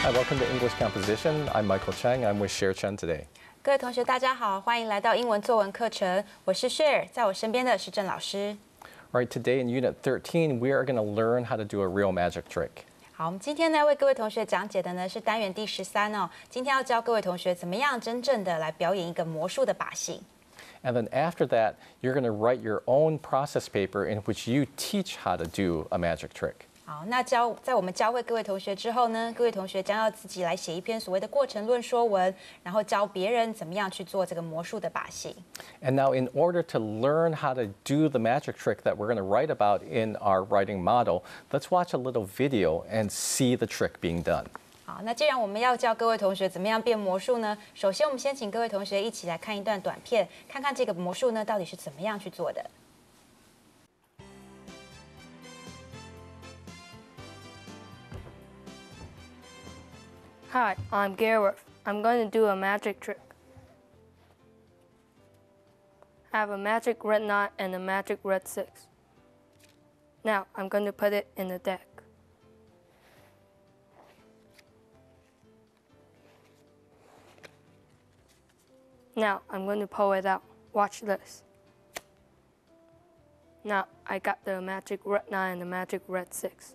Hi, welcome to English Composition. I'm Michael Chang. I'm with Cher Chen today. 各位同学，大家好，欢迎来到英文作文课程。我是 Cher， 在我身边的是郑老师。All right, today in Unit 13, we are going to learn how to do a real magic trick. 好，我们今天呢为各位同学讲解的呢是单元第13哦。今天要教各位同学怎么样真正的来表演一个魔术的把戏。And then after that, you're going to write your own process paper in which you teach how to do a magic trick. 好，那在我们教会各位同学之后呢，各位同学将要自己来写一篇所谓的过程论说文，然后教别人怎么样去做这个魔术的把戏。And now in order to learn how to do the magic trick that we're going to write about in our writing model, let's watch a little video and see the trick being done. 好，那既然我们要教各位同学怎么样变魔术呢，首先我们先请各位同学一起来看一段短片，看看这个魔术呢到底是怎么样去做的。Hi, I'm Gareth. I'm going to do a magic trick. I have a magic red 9 and a magic red 6. Now I'm going to put it in the deck. Now I'm going to pull it out. Watch this. Now I got the magic red 9 and the magic red 6.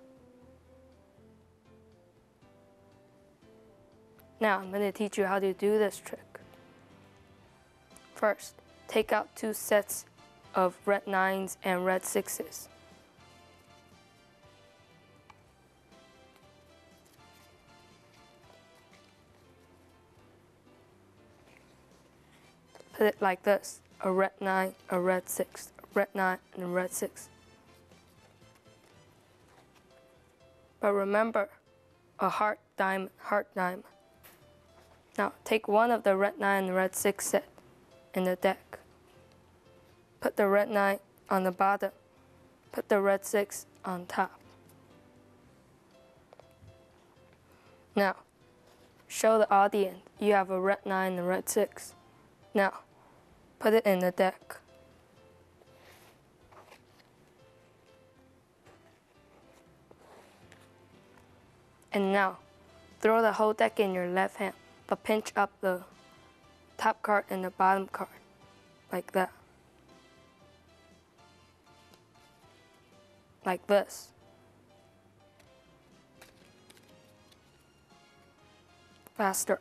Now I'm going to teach you how to do this trick. First, take out 2 sets of red 9s and red 6s. Put it like this, a red 9, a red 6, a red 9, and a red 6. But remember, a heart diamond, heart diamond. Now take one of the red 9 and red 6 set in the deck. Put the red 9 on the bottom. Put the red 6 on top. Now, show the audience you have a red 9 and a red 6. Now, put it in the deck. And now, throw the whole deck in your left hand, but pinch up the top card and the bottom card, like that. Like this. Faster.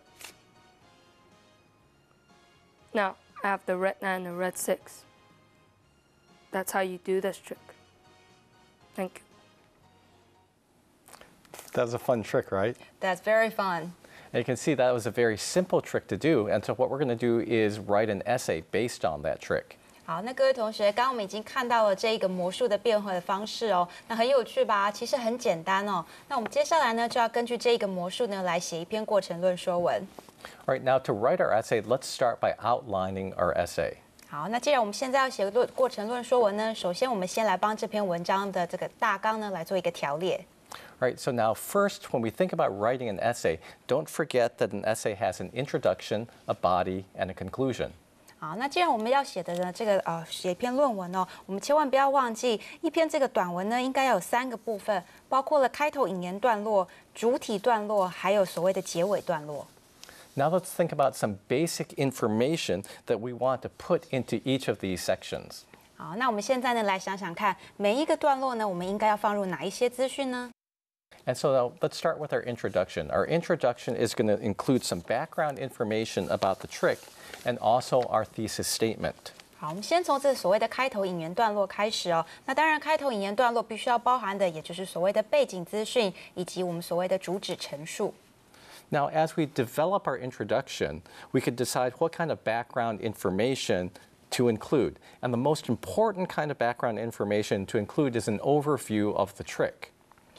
Now, I have the red 9 and the red 6. That's how you do this trick. Thank you. That was a fun trick, right? That's very fun. And you can see that was a very simple trick to do. And so what we're going to do is write an essay based on that trick. 好，那各位同学，刚刚我们已经看到了这个魔术的变化的方式哦，那很有趣吧？其实很简单哦。那我们接下来呢，就要根据这个魔术呢，来写一篇过程论说文。All right, now to write our essay, let's start by outlining our essay. 好，那既然我们现在要写过程论说文呢，首先我们先来帮这篇文章的这个大纲呢，来做一个条列。All right, so now first, when we think about writing an essay, don't forget that an essay has an introduction, a body, and a conclusion. 好，那既然我们要写的呢，这个写一篇论文哦，我们千万不要忘记，一篇这个短文呢，应该要有3个部分，包括了开头引言段落、主体段落，还有所谓的结尾段落。Now let's think about some basic information that we want to put into each of these sections. 好，那我们现在呢，来想想看，每一个段落呢，我们应该要放入哪一些资讯呢？ And so now let's start with our introduction. Our introduction is going to include some background information about the trick and also our thesis statement. 好，我们先从这所谓的开头引言段落开始哦。那当然，开头引言段落必须要包含的，也就是所谓的背景资讯以及我们所谓的主旨陈述。Now, as we develop our introduction, we could decide what kind of background information to include. And the most important kind of background information to include is an overview of the trick.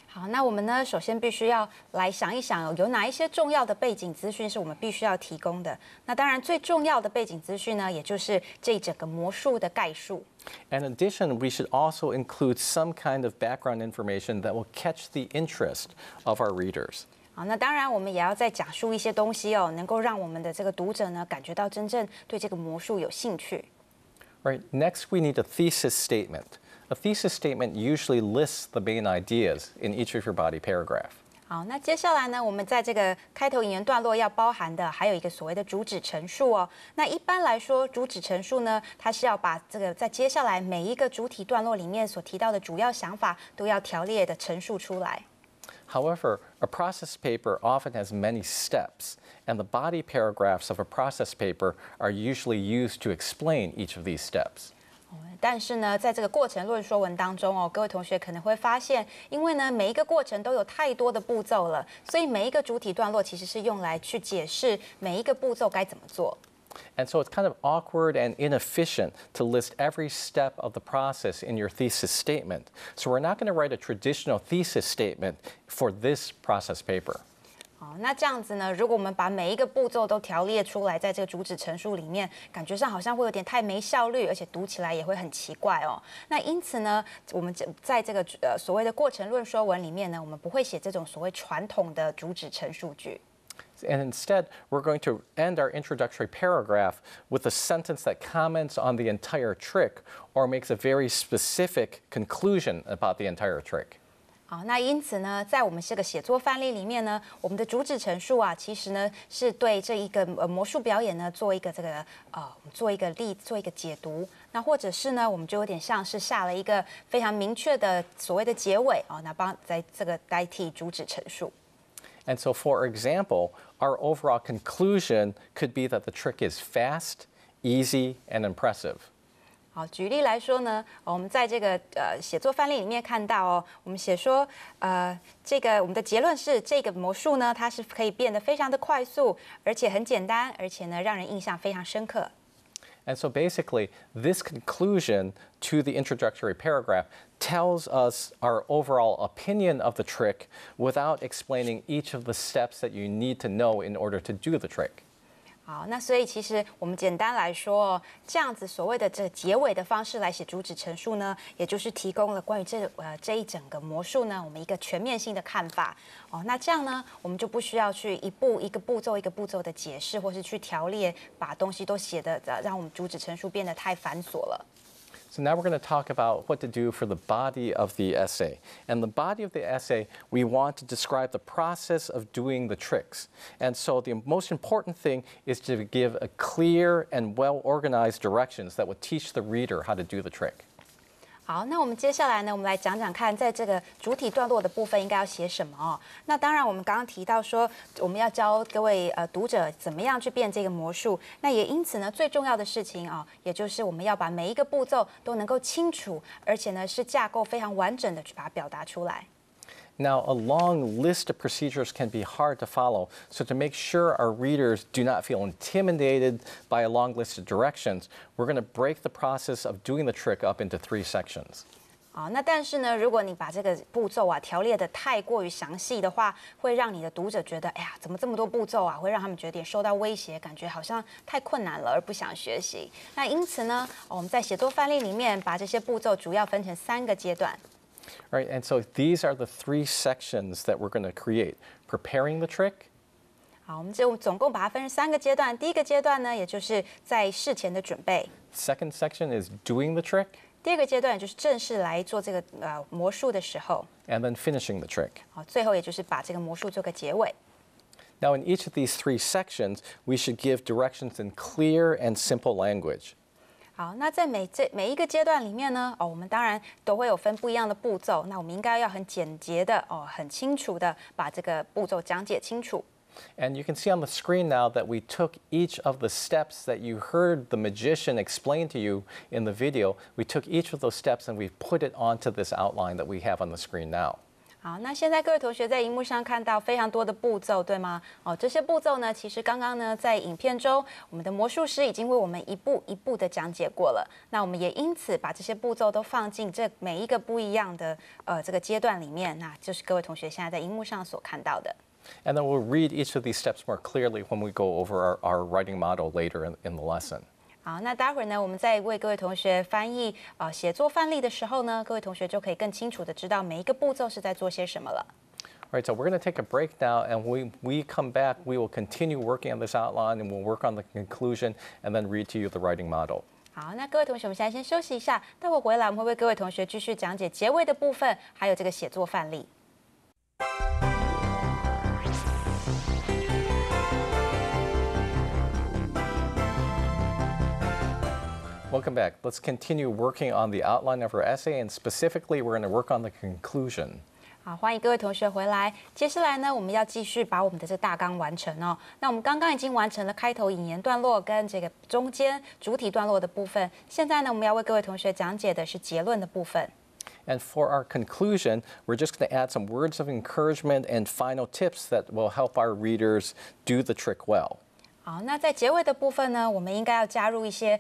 好，那我们呢，首先必须要来想一想，有哪一些重要的背景资讯是我们必须要提供的。那当然，最重要的背景资讯呢，也就是这整个魔术的概述。In addition, we should also include some kind of background information that will catch the interest of our readers. 好，那当然我们也要再讲述一些东西哦，能够让我们的这个读者呢，感觉到真正对这个魔术有兴趣。Right. Next, we need a thesis statement. A thesis statement usually lists the main ideas in each of your body paragraph. 好，那接下来呢，我们在这个开头引言段落要包含的还有一个所谓的主旨陈述哦。那一般来说，主旨陈述呢，它是要把这个在接下来每一个主体段落里面所提到的主要想法都要条列的陈述出来。However, a process paper often has many steps, and the body paragraphs of a process paper are usually used to explain each of these steps. 但是呢，在这个过程论说文当中哦，各位同学可能会发现，因为呢每一个过程都有太多的步骤了，所以每一个主体段落其实是用来去解释每一个步骤该怎么做。And so it's kind of awkward and inefficient to list every step of the process in your thesis statement. So we're not going to write a traditional thesis statement for this process paper. 那这样子呢，如果我们把每一个步骤都条列出来，在这个主旨陈述里面，感觉上好像会有点太没效率，而且读起来也会很奇怪哦。那因此呢，我们在这个所谓的过程论说文里面呢，我们不会写这种所谓传统的主旨陈述句。And instead, we're going to end our introductory paragraph with a sentence that comments on the entire trick or makes a very specific conclusion about the entire trick. 好，那因此呢，在我们这个写作范例里面呢，我们的主旨陈述啊，其实呢是对这一个魔术表演呢做一个做一个解读。那或者是呢，我们就有点像是下了一个非常明确的所谓的结尾哦，那在这个代替主旨陈述。And so, for example, our overall conclusion could be that the trick is fast, easy, and impressive. 好，举例来说呢，我们在这个写作范例里面看到哦，我们写说这个我们的结论是这个魔术呢，它是可以变得非常的快速，而且很简单，而且呢让人印象非常深刻。And so basically, this conclusion to the introductory paragraph tells us our overall opinion of the trick without explaining each of the steps that you need to know in order to do the trick. 好，那所以其实我们简单来说，这样子所谓的这个结尾的方式来写主旨陈述呢，也就是提供了关于这一整个魔术呢，我们一个全面性的看法。哦，那这样呢，我们就不需要去一个步骤一个步骤的解释，或是去条列，把东西都写的让我们主旨陈述变得太繁琐了。So now we're going to talk about what to do for the body of the essay. And the body of the essay, we want to describe the process of doing the tricks. And so the most important thing is to give a clear and well-organized directions that would teach the reader how to do the trick. 好，那我们接下来呢，我们来讲讲看，在这个主体段落的部分应该要写什么哦。那当然，我们刚刚提到说，我们要教各位读者怎么样去变这个魔术。那也因此呢，最重要的事情啊，也就是我们要把每一个步骤都能够清楚，而且呢是架构非常完整的去把它表达出来。Now, a long list of procedures can be hard to follow, so to make sure our readers do not feel intimidated by a long list of directions, we're going to break the process of doing the trick up into 3 sections. 好，那但是呢，如果你把这个步骤啊条列的太过于详细的话，会让你的读者觉得，哎呀，怎么这么多步骤啊？会让他们觉得有点受到威胁，感觉好像太困难了，而不想学习。那因此呢，我们在写作范例里面把这些步骤主要分成3个阶段。Right, and so these are the 3 sections that we're going to create. Preparing the trick. 好，我们总共把它分成3个阶段。第一个阶段呢，也就是在事前的准备。Second section is doing the trick. 第二个阶段就是正式来做这个魔术的时候。And then finishing the trick. 好，最后也就是把这个魔术做个结尾。Now, in each of these 3 sections, we should give directions in clear and simple language. 好，那在每一个阶段里面呢，我们当然都会有分不一样的步骤。那我们应该要很简洁的很清楚的把这个步骤讲解清楚。And you can see on the screen now that we took each of the steps that you heard the magician explain to you in the video. We took each of those steps and we put it onto this outline that we have on the screen now. 好，那现在各位同学在荧幕上看到非常多的步骤，对吗？这些步骤呢，其实刚刚呢在影片中，我们的魔术师已经为我们一步一步的讲解过了。那我们也因此把这些步骤都放进这每一个不一样的这个阶段里面，那就是各位同学现在在荧幕上所看到的。And then we'll read each of these steps more clearly when we go over our writing model later in the lesson. 好，那待会儿呢，我们在为各位同学翻译写作范例的时候呢，各位同学就可以更清楚的知道每一个步骤是在做些什么了。All right, so we're going to take a break now, and we come back, we will continue working on this outline, and we'll work on the conclusion, and then read to you the writing model. 好，那各位同学，我们现在先休息一下，待会回来我们会为各位同学继续讲解结尾的部分，还有这个写作范例。Welcome back. Let's continue working on the outline of our essay, and specifically, we're going to work on the conclusion. 好，欢迎各位同学回来。接下来呢，我们要继续把我们的这大纲完成哦。那我们刚刚已经完成了开头引言段落跟这个中间主体段落的部分。现在呢，我们要为各位同学讲解的是结论的部分。And for our conclusion, we're just going to add some words of encouragement and final tips that will help our readers do the trick well. 好，那在结尾的部分呢，我们应该要加入一些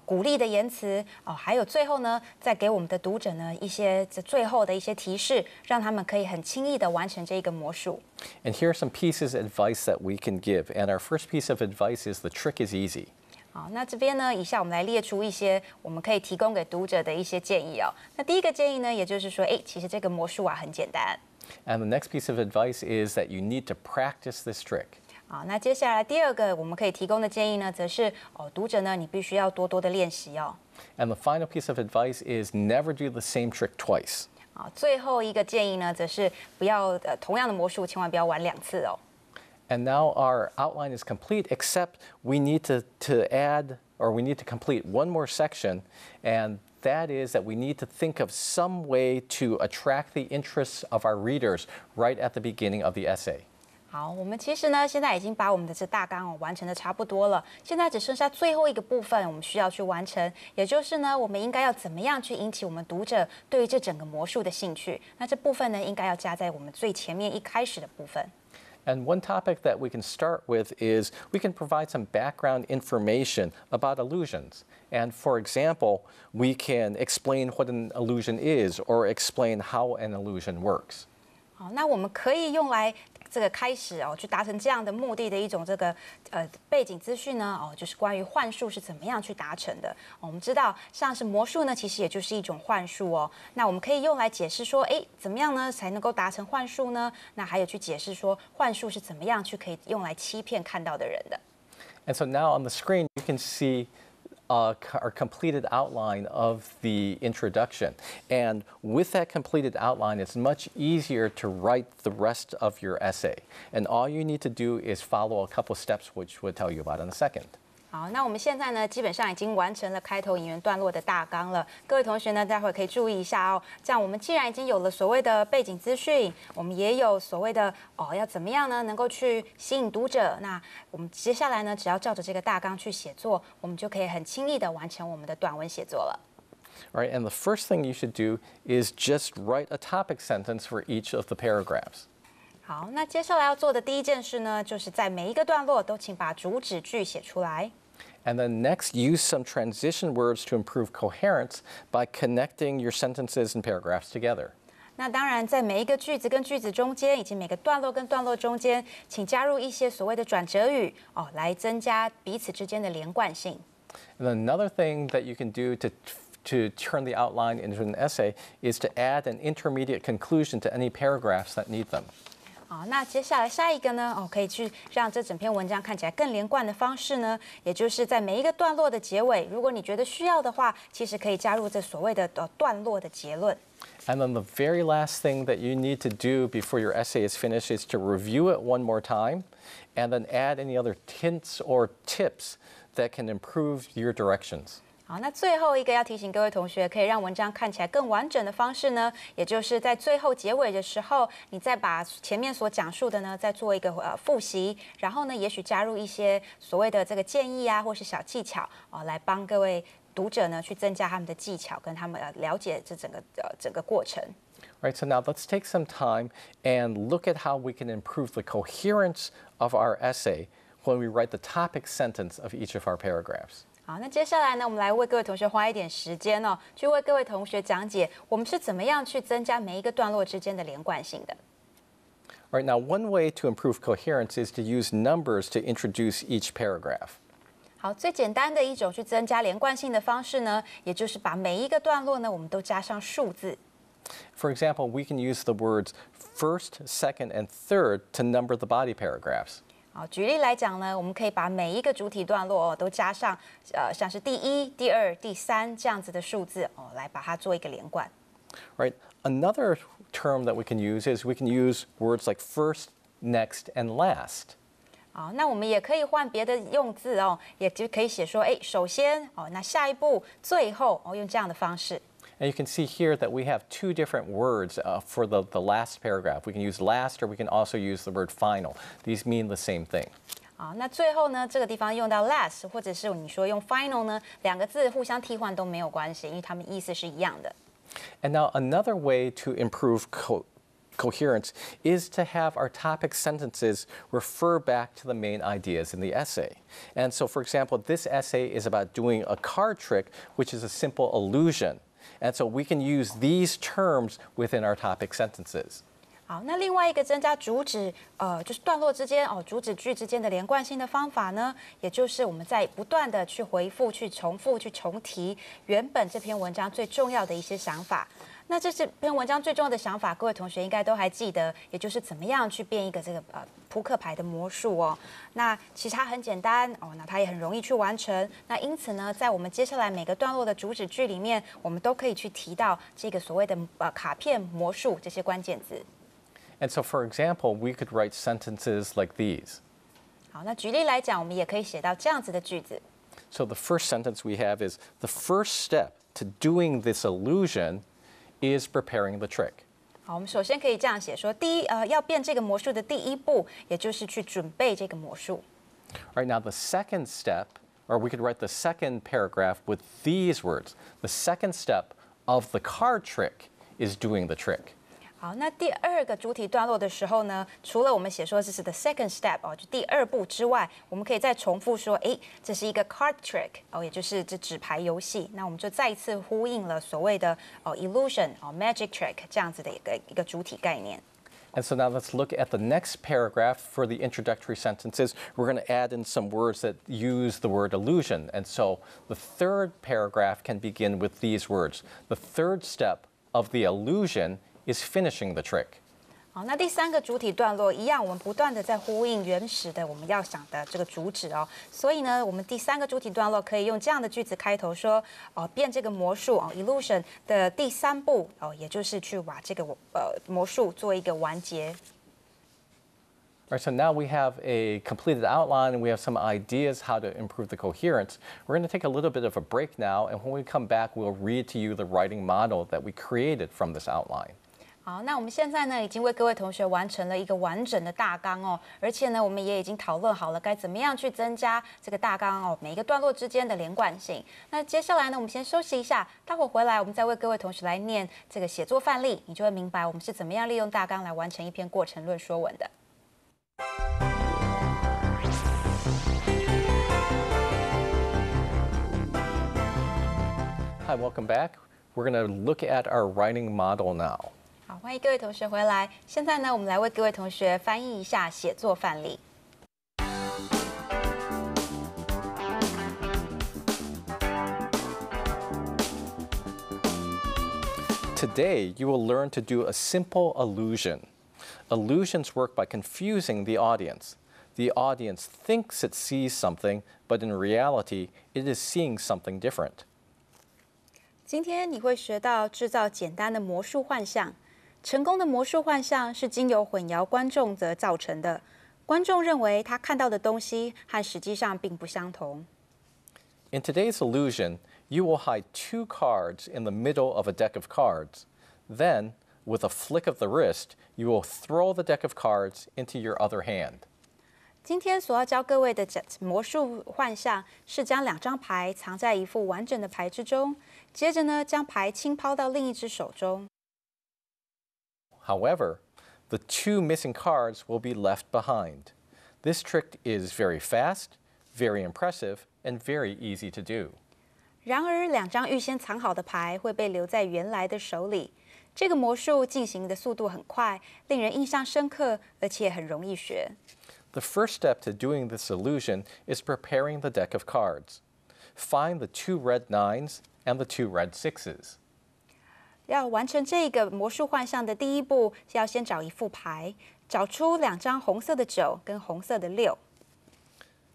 鼓励的言辞哦，还有最后呢，再给我们的读者呢一些最后的一些提示，让他们可以很轻易的完成这个魔术。And here are some pieces of advice that we can give. And our first piece of advice is the trick is easy. 好，那这边呢，以下我们来列出一些我们可以提供给读者的一些建议哦。那第一个建议呢，也就是说，其实这个魔术啊很简单。And the next piece of advice is that you need to practice this trick. 好，那接下来第二个我们可以提供的建议呢，则是读者呢，你必须要多多的练习哦。And the final piece of advice is never do the same trick twice. 好，最后一个建议呢，则是不要同样的魔术千万不要玩2次哦。And now our outline is complete, except we need to add, or we need to complete one more section, and that is that we need to think of some way to attract the interests of our readers right at the beginning of the essay. 好，我们其实呢，现在已经把我们的这大纲完成的差不多了，现在只剩下最后一个部分，我们需要去完成，也就是呢，我们应该要怎么样去引起我们读者对于这整个魔术的兴趣？那这部分呢，应该要加在我们最前面一开始的部分。And one topic that we can start with is we can provide some background information about illusions. And for example, we can explain what an illusion is or explain how an illusion works. 好，那我们可以用来这个开始去达成这样的目的的一种这个背景资讯呢就是关于幻术是怎么样去达成的。我们知道像是魔术呢，其实也就是一种幻术哦。那我们可以用来解释说，怎么样呢才能够达成幻术呢？那还有去解释说幻术是怎么样去可以用来欺骗看到的人的。And so now on the screen you can see our completed outline of the introduction. And with that completed outline, it's much easier to write the rest of your essay. And all you need to do is follow a couple steps, which we'll tell you about in a second. 好，那我们现在呢，基本上已经完成了开头引言段落的大纲了。各位同学呢，待会可以注意一下哦。这样，我们既然已经有了所谓的背景资讯，我们也有所谓的要怎么样呢，能够去吸引读者。那我们接下来呢，只要照着这个大纲去写作，我们就可以很轻易的完成我们的短文写作了。All right, and the first thing you should do is just write a topic sentence for each of the paragraphs. 好，那接下来要做的第一件事呢，就是在每一个段落都请把主旨句写出来。And then next, use some transition words to improve coherence by connecting your sentences and paragraphs together. 那当然，在每一个句子跟句子中间，以及每个段落跟段落中间，请加入一些所谓的转折语来增加彼此之间的连贯性。And another thing that you can do to turn the outline into an essay is to add an intermediate conclusion to any paragraphs that need them. 好，那接下来下一个呢？可以去让这整篇文章看起来更连贯的方式呢，也就是在每一个段落的结尾，如果你觉得需要的话，其实可以加入这所谓的段落的结论。And then the very last thing that you need to do before your essay is finished is to review it one more time, and then add any other hints or tips that can improve your directions. 好，那最后一个要提醒各位同学，可以让文章看起来更完整的方式呢，也就是在最后结尾的时候，你再把前面所讲述的呢，再做一个复习，然后呢，也许加入一些所谓的这个建议啊，或是小技巧来帮各位读者呢去增加他们的技巧，跟他们了解这整个过程。All right, so now let's take some time and look at how we can improve the coherence of our essay when we write the topic sentence of each of our paragraphs. 好，那接下来呢，我们来为各位同学花一点时间去为各位同学讲解我们是怎么样去增加每一个段落之间的连贯性的。All right, now one way to improve coherence is to use numbers to introduce each paragraph. 好，最简单的一种去增加连贯性的方式呢，也就是把每一个段落呢，我们都加上数字。For example, we can use the words first, second, and third to number the body paragraphs. 好，举例来讲呢，我们可以把每一个主体段落都加上像是第一、第二、第三这样子的数字来把它做一个连贯。Right. Another term that we can use is we can use words like first, next, and last. 好，那我们也可以换别的用字哦，也就可以写说，首先哦，那下一步，最后哦，用这样的方式。And you can see here that we have two different words for the last paragraph. We can use last, or we can also use the word final. These mean the same thing. 好，那最后呢，这个地方用到 last， 或者是你说用 final 呢，两个字互相替换都没有关系，因为它们意思是一样的。And now another way to improve coherence is to have our topic sentences refer back to the main ideas in the essay. And so, for example, this essay is about doing a card trick, which is a simple illusion. And so we can use these terms within our topic sentences. 好，那另外一个增加主旨，就是段落之间主旨句之间的连贯性的方法呢，也就是我们在不断的去回复、去重复、去重提原本这篇文章最重要的一些想法。那这篇文章最重要的想法，各位同学应该都还记得，也就是怎么样去变一个这个扑克牌的魔术哦。那其实它很简单哦，那它也很容易去完成。那因此呢，在我们接下来每个段落的主旨句里面，我们都可以去提到这个所谓的卡片魔术这些关键字。And so, for example, we could write sentences like these. 好，那举例来讲，我们也可以写到这样子的句子。So the first sentence we have is, the first step to doing this illusion is preparing the trick. 好，我们首先可以这样写说，要变这个魔术的第一步，也就是去准备这个魔术。All right, now the second step, or we could write the second paragraph with these words. The second step of the card trick is doing the trick. 好，那第二个主体段落的时候呢，除了我们写说这是 the second step 就第二步之外，我们可以再重复说，这是一个 card trick 也就是这纸牌游戏。那我们就再一次呼应了所谓的illusion magic trick 这样子的一个主体概念。And so now let's look at the next paragraph for the introductory sentences. We're going to add in some words that use the word illusion. And so the third paragraph can begin with these words. The third step of the illusion is finishing the trick. 好，那第三个主体段落一样，我们不断的在呼应原始的我们要想的这个主旨哦。所以呢，我们第三个主体段落可以用这样的句子开头说，变这个魔术illusion 的第三步也就是去把这个魔术做一个完结。All right, so now we have a completed outline and we have some ideas how to improve the coherence. We're going to take a little bit of a break now, and when we come back, we'll read to you the writing model that we created from this outline. 好，那我们现在呢，已经为各位同学完成了一个完整的大纲哦，而且呢，我们也已经讨论好了该怎么样去增加这个大纲每一个段落之间的连贯性。那接下来呢，我們先休息一下，待會回來，我們再為各位同學來念這個寫作範例，你就會明白我們是怎麼樣利用大綱來完成一篇過程論說文的。Hi, welcome back. We're going to look at our writing model now. 好，欢迎各位同学回来。现在呢，我们来为各位同学翻译一下写作范例。Today, you will learn to do a simple illusion. Illusions work by confusing the audience. The audience thinks it sees something, but in reality, it is seeing something different. 今天你会学到制造简单的魔术幻象。成功的魔术幻象是经由混淆观众则造成的。观众认为他看到的东西和实际上并不相同。In today's illusion, you will hide two cards in the middle of a deck of cards. Then, with a flick of the wrist, you will throw the deck of cards into your other hand. 今天所要教各位的魔术幻象是将两张牌藏在一副完整的牌之中，接着呢，将牌轻抛到另一只手中。However, the two missing cards will be left behind. This trick is very fast, very impressive, and very easy to do. 然而，两张预先藏好的牌会被留在原来的手里。这个魔术进行的速度很快，令人印象深刻，而且很容易学。The first step to doing this illusion is preparing the deck of cards. Find the two red nines and the two red sixes. 要完成这个魔术幻象的第一步，是要先找一副牌，找出两张红色的9跟红色的6。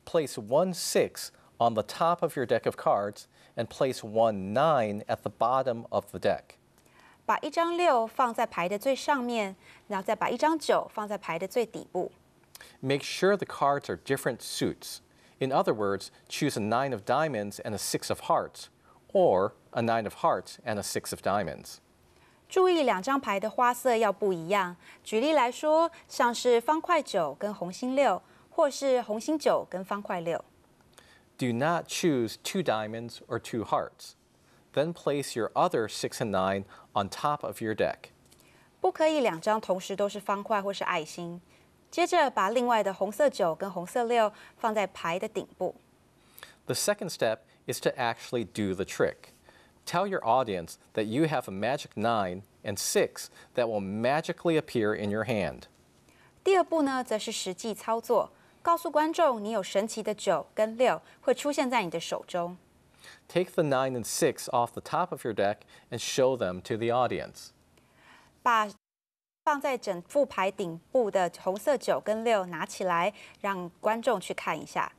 Place one 6 on the top of your deck of cards and place one 9 at the bottom of the deck. 把一张6放在牌的最上面，然后再把一张9放在牌的最底部。Make sure the cards are different suits. In other words, choose a 9 of diamonds and a 6 of hearts, or a 9 of hearts and a 6 of diamonds. 注意两张牌的花色要不一样。举例来说，像是方块9跟红心6，或是红心9跟方块6。Do not choose 2 diamonds or 2 hearts. Then place your other 6 and 9 on top of your deck. 不可以两张同时都是方块或是爱心。接着把另外的红色9跟红色6放在牌的顶部。The second step is to actually do the trick. Tell your audience that you have a magic 9 and 6 that will magically appear in your hand. 第二步呢，则是实际操作，告诉观众你有神奇的9跟6会出现在你的手中。Take the 9 and 6 off the top of your deck and show them to the audience. 把放在整副牌顶部的红色9跟6拿起来，让观众去看一下。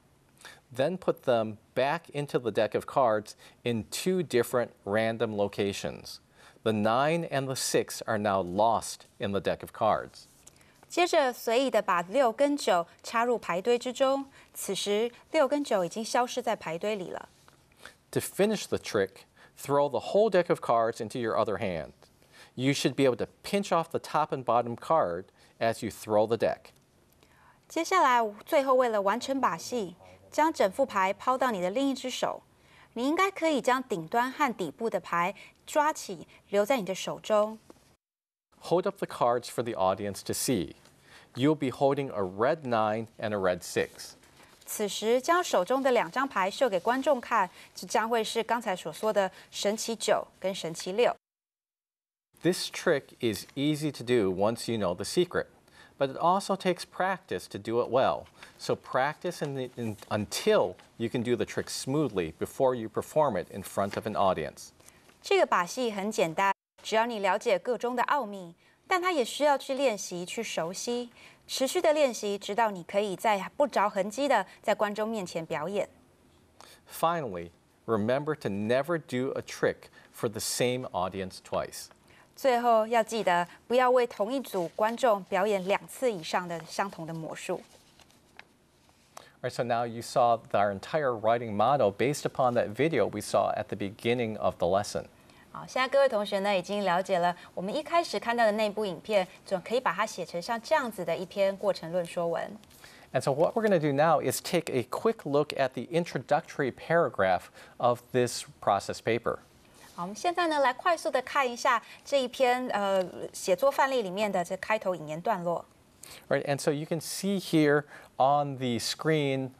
Then put them back into the deck of cards in 2 different random locations. The 9 and the 6 are now lost in the deck of cards. 接着随意的把6跟9插入牌堆之中，此时6跟9已经消失在牌堆里了。To finish the trick, throw the whole deck of cards into your other hand. You should be able to pinch off the top and bottom card as you throw the deck. 接下来，最后为了完成把戏，将整副牌抛到你的另一只手。你应该可以将顶端和底部的牌抓起，留在你的手中。Hold up the cards for the audience to see. You'll be holding a red 9 and a red 6. 此时将手中的两张牌秀给观众看，这将会是刚才所说的神奇9跟神奇6。This trick is easy to do once you know the secret, but it also takes practice to do it well. So practice until you can do the trick smoothly before you perform it in front of an audience. 这个把戏很简单，只要你了解个中的奥秘，但它也需要去练习、去熟悉，持续的练习，直到你可以在不着痕迹的在观众面前表演。Finally, remember to never do a trick for the same audience twice. 最后要记得，不要为同一组观众表演2次以上的相同的魔术。All right, so now you saw our entire writing model based upon that video we saw at the beginning of the lesson. 好，现在各位同学呢已经了解了我们一开始看到的那部影片，就可以把它写成像这样子的一篇过程论说文。And so what we're going to do now is take a quick look at the introductory paragraph of this process paper. 好，我们现在呢来快速的看一下这一篇写作范例里面的这开头引言段落。Right, and so you can see here on the screen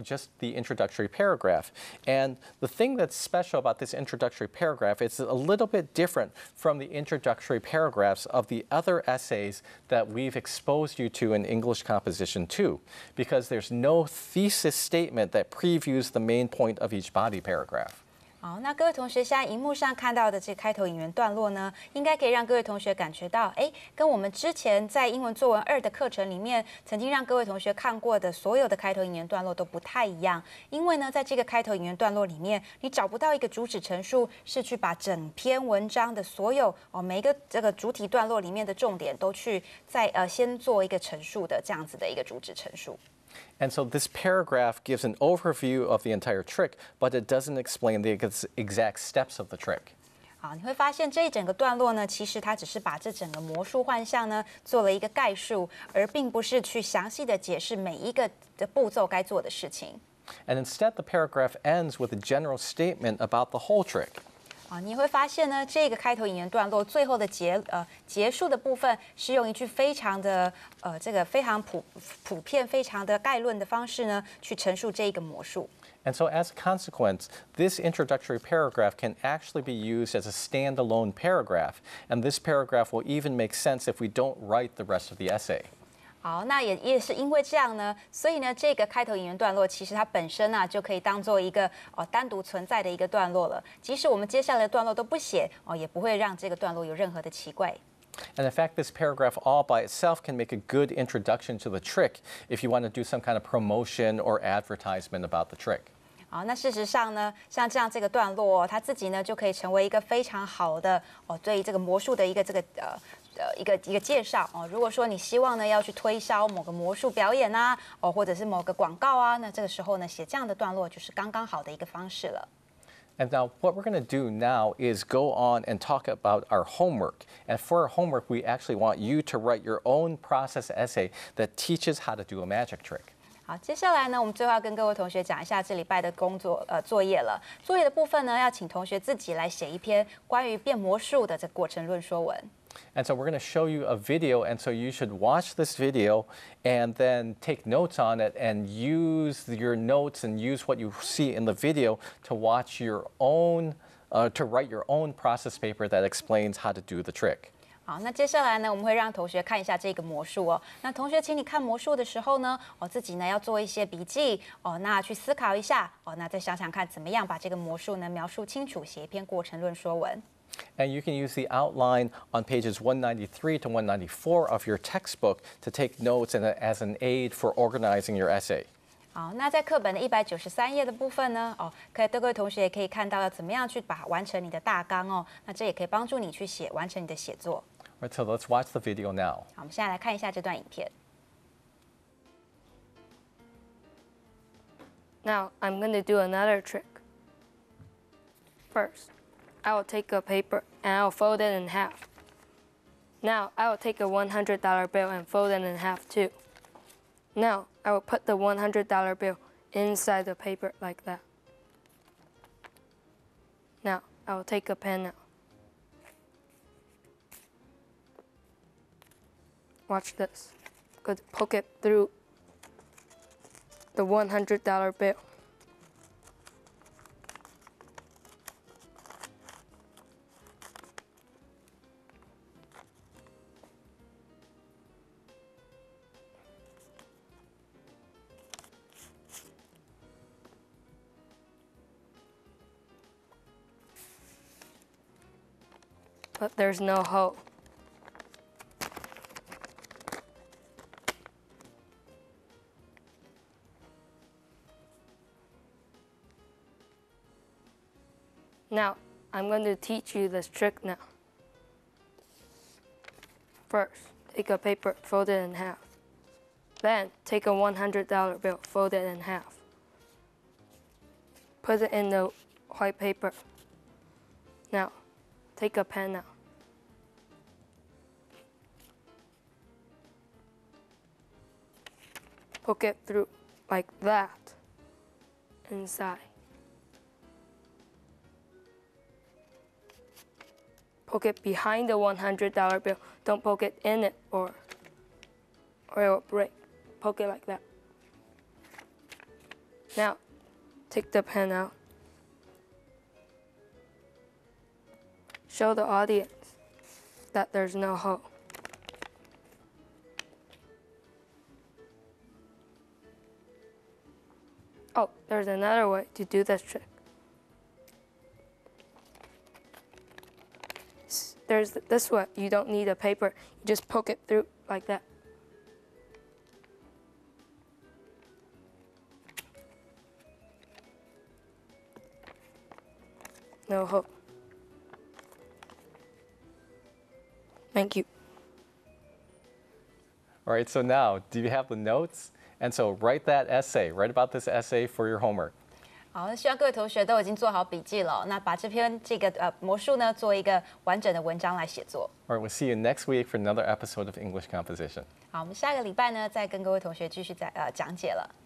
just the introductory paragraph. And the thing that's special about this introductory paragraph is a little bit different from the introductory paragraphs of the other essays that we've exposed you to in English Composition 2, because there's no thesis statement that previews the main point of each body paragraph. 好，那各位同学现在荧幕上看到的这开头引言段落呢，应该可以让各位同学感觉到，跟我们之前在英文作文2的课程里面曾经让各位同学看过的所有的开头引言段落都不太一样。因为呢，在这个开头引言段落里面，你找不到一个主旨陈述是去把整篇文章的所有每一个这个主体段落里面的重点都去先做一个陈述的这样子的一个主旨陈述。And so this paragraph gives an overview of the entire trick, but it doesn't explain the exact steps of the trick. 好，你会发现这一整个段落呢，其实它只是把这整个魔术幻象呢做了一个概述，而并不是去详细的解释每一个的步骤该做的事情。And instead, the paragraph ends with a general statement about the whole trick. 啊，你会发现呢，这个开头引言段落最后的结束的部分是用一句非常的这个非常普遍、非常的概论的方式呢，去陈述这一个魔术。And so as a consequence, this introductory paragraph can actually be used as a standalone paragraph, and this paragraph will even make sense if we don't write the rest of the essay. 好，那也是因为这样呢，所以呢，这个开头引言段落其实它本身啊就可以当做一个单独存在的一个段落了。即使我们接下来的段落都不写也不会让这个段落有任何的奇怪。And in fact, this paragraph all by itself can make a good introduction to the trick if you want to do some kind of promotion or advertisement about the trick. 好，那事实上呢，像这样这个段落它自己呢就可以成为一个非常好的对这个魔术的一个这个一个介绍哦。如果说你希望呢要去推销某个魔术表演啊，哦或者是某个广告啊，那这个时候呢写这样的段落就是刚刚好的一个方式了。And now what we're going to do now is go on and talk about our homework. And for our homework, we actually want you to write your own process essay that teaches how to do a magic trick. 好，接下来呢，我们最后要跟各位同学讲一下这礼拜的作业了。作业的部分呢，要请同学自己来写一篇关于变魔术的这个过程论说文。And so we're going to show you a video, and so you should watch this video and then take notes on it and use your notes and use what you see in the video to watch your own, to write your own process paper that explains how to do the trick. 好，那接下来呢，我们会让同学看一下这个魔术哦。那同学，请你看魔术的时候呢，自己呢要做一些笔记哦，那去思考一下哦，那再想想看怎么样把这个魔术呢描述清楚，写一篇过程论说文。And you can use the outline on pages 193 to 194 of your textbook to take notes and as an aid for organizing your essay. 好，那在课本的193页的部分呢，各位同学也可以看到要怎么样去完成你的大纲哦。那这也可以帮助你去完成你的写作。Right, so let's watch the video now. 好，我们现在来看一下这段影片。Now I'm going to do another trick. First, I will take a paper and I will fold it in half. Now I will take a $100 bill and fold it in half too. Now I will put the $100 bill inside the paper like that. Now I will take a pen now. Watch this. Go poke it through the $100 bill. But there's no hole. Now, I'm going to teach you this trick now. First, take a paper, fold it in half. Then, take a $100 bill, fold it in half. Put it in the white paper. Now, take a pen now. Poke it through like that inside. Poke it behind the $100 bill. Don't poke it in it or it will break. Poke it like that. Now, take the pen out. Show the audience that there's no hole. Oh, there's another way to do this trick. There's this way. You don't need a paper. You just poke it through like that. No hole. Thank you. All right, so now, do you have the notes? And so write that essay, write about this essay for your homework. 好，那希望各位同学都已经做好笔记了，那把这篇魔术呢做一个完整的文章来写作。All right, we'll see you next week for another episode of English Composition. 好，我们下个礼拜呢再跟各位同学继续讲解了。